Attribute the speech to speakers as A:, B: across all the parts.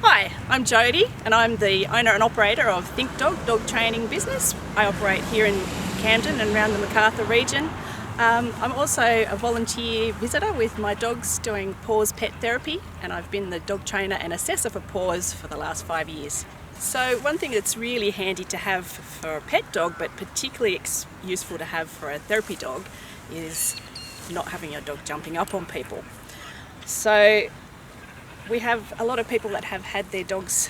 A: Hi, I'm Jody and I'm the owner and operator of Think Dog, dog training business. I operate here in Camden and around the Macarthur region. I'm also a volunteer visitor with my dogs doing Paws pet therapy, and I've been the dog trainer and assessor for Paws for the last 5 years. So one thing that's really handy to have for a pet dog, but particularly useful to have for a therapy dog, is not having your dog jumping up on people. So we have a lot of people that have had their dogs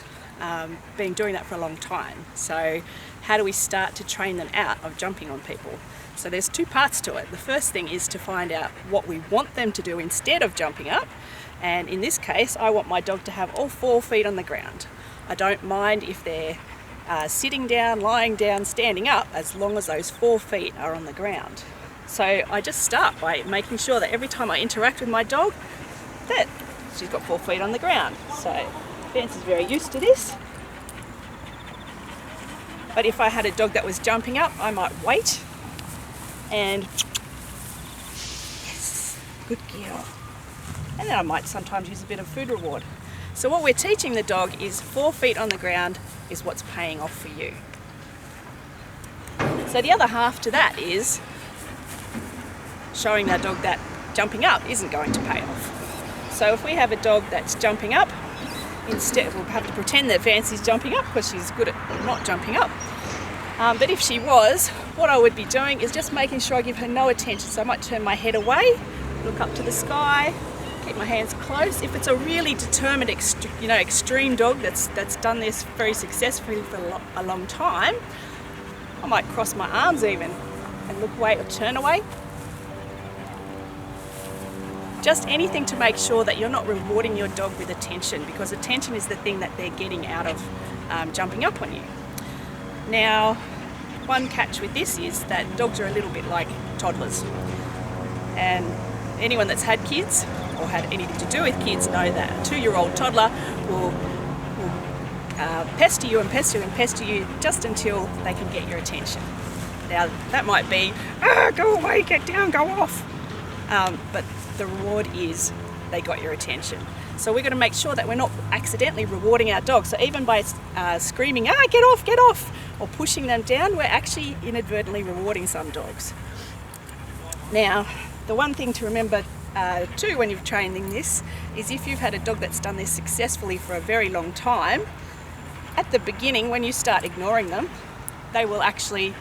A: been doing that for a long time. So how do we start to train them out of jumping on people? So there's two parts to it. The first thing is to find out what we want them to do instead of jumping up. And in this case, I want my dog to have all 4 feet on the ground. I don't mind if they're sitting down, lying down, standing up, as long as those 4 feet are on the ground. So I just start by making sure that every time I interact with my dog, that she's got 4 feet on the ground. So Vance is very used to this. But if I had a dog that was jumping up, I might wait and yes, good girl. And then I might sometimes use a bit of food reward. So what we're teaching the dog is 4 feet on the ground is what's paying off for you. So the other half to that is showing our dog that jumping up isn't going to pay off. So if we have a dog that's jumping up, instead we'll have to pretend that Fancy's jumping up because she's good at not jumping up. But if she was, what I would be doing is just making sure I give her no attention. So I might turn my head away, look up to the sky, keep my hands close. If it's a really determined, extreme dog that's done this very successfully for a long time, I might cross my arms even and look away or turn away. Just anything to make sure that you're not rewarding your dog with attention, because attention is the thing that they're getting out of jumping up on you. Now, one catch with this is that dogs are a little bit like toddlers. And anyone that's had kids or had anything to do with kids know that a 2-year-old toddler will pester you and pester you and pester you just until they can get your attention. Now, that might be, go away, get down, go off. But the reward is they got your attention. So we're going to make sure that we're not accidentally rewarding our dogs. So even by screaming, get off, or pushing them down, we're actually inadvertently rewarding some dogs. Now, the one thing to remember too when you're training this is if you've had a dog that's done this successfully for a very long time, at the beginning when you start ignoring them, they will actually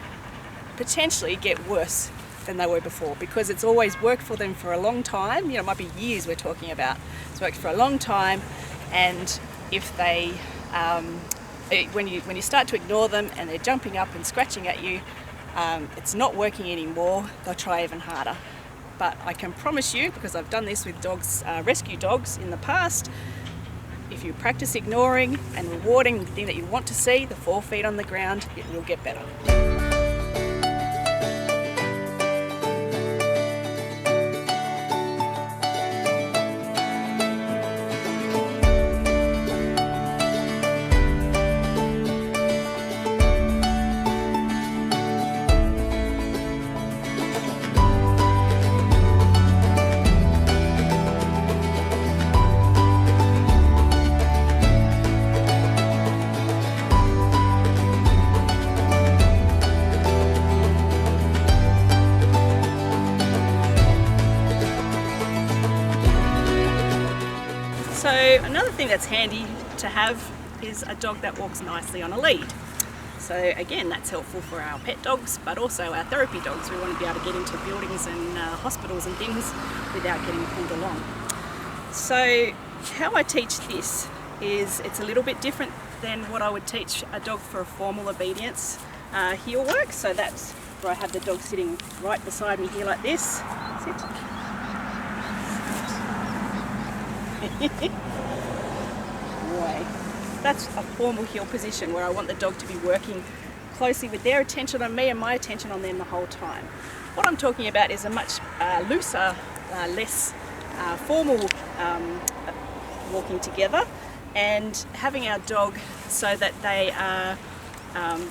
A: potentially get worse than they were before, because it's always worked for them for a long time. It might be years we're talking about. It's worked for a long time, and if they when you start to ignore them and they're jumping up and scratching at you, it's not working anymore. They'll try even harder. But I can promise you, because I've done this with dogs, rescue dogs in the past, if you practice ignoring and rewarding the thing that you want to see, the 4 feet on the ground, it will get better. So another thing that's handy to have is a dog that walks nicely on a lead. So again, that's helpful for our pet dogs, but also our therapy dogs. We want to be able to get into buildings and hospitals and things without getting pulled along. So how I teach this is it's a little bit different than what I would teach a dog for a formal obedience heel work. So that's where I have the dog sitting right beside me here like this. Sit. Way. That's a formal heel position where I want the dog to be working closely with their attention on me and my attention on them the whole time. What I'm talking about is a much looser, less formal walking together, and having our dog so that they are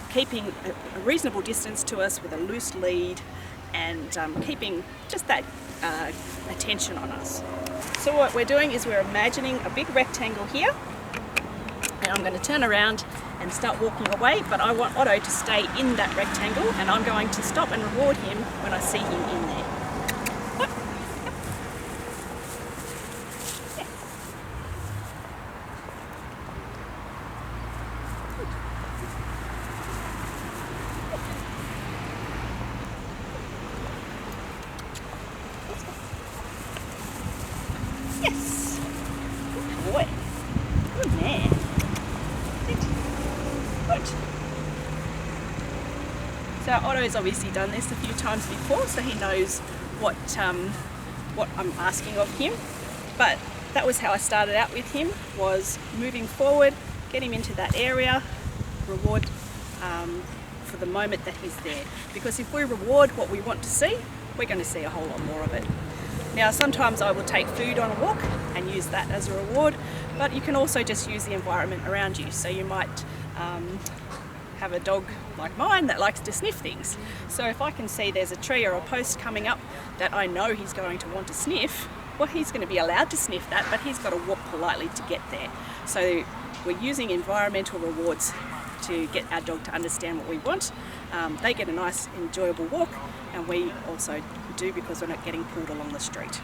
A: keeping a reasonable distance to us with a loose lead, and keeping just that attention on us. So what we're doing is we're imagining a big rectangle here, And I'm going to turn around and start walking away, but I want Otto to stay in that rectangle, and I'm going to stop and reward him when I see him in there. Yes! Good boy. Good man. Good. So Otto's obviously done this a few times before, so he knows what I'm asking of him. But that was how I started out with him, was moving forward, get him into that area, reward for the moment that he's there. Because if we reward what we want to see, we're going to see a whole lot more of it. Now, sometimes I will take food on a walk and use that as a reward, but you can also just use the environment around you. So you might have a dog like mine that likes to sniff things. So if I can see there's a tree or a post coming up that I know he's going to want to sniff, well, he's going to be allowed to sniff that, but he's got to walk politely to get there. So we're using environmental rewards to get our dog to understand what we want. They get a nice, enjoyable walk, and we also do, because we're not getting pulled along the street.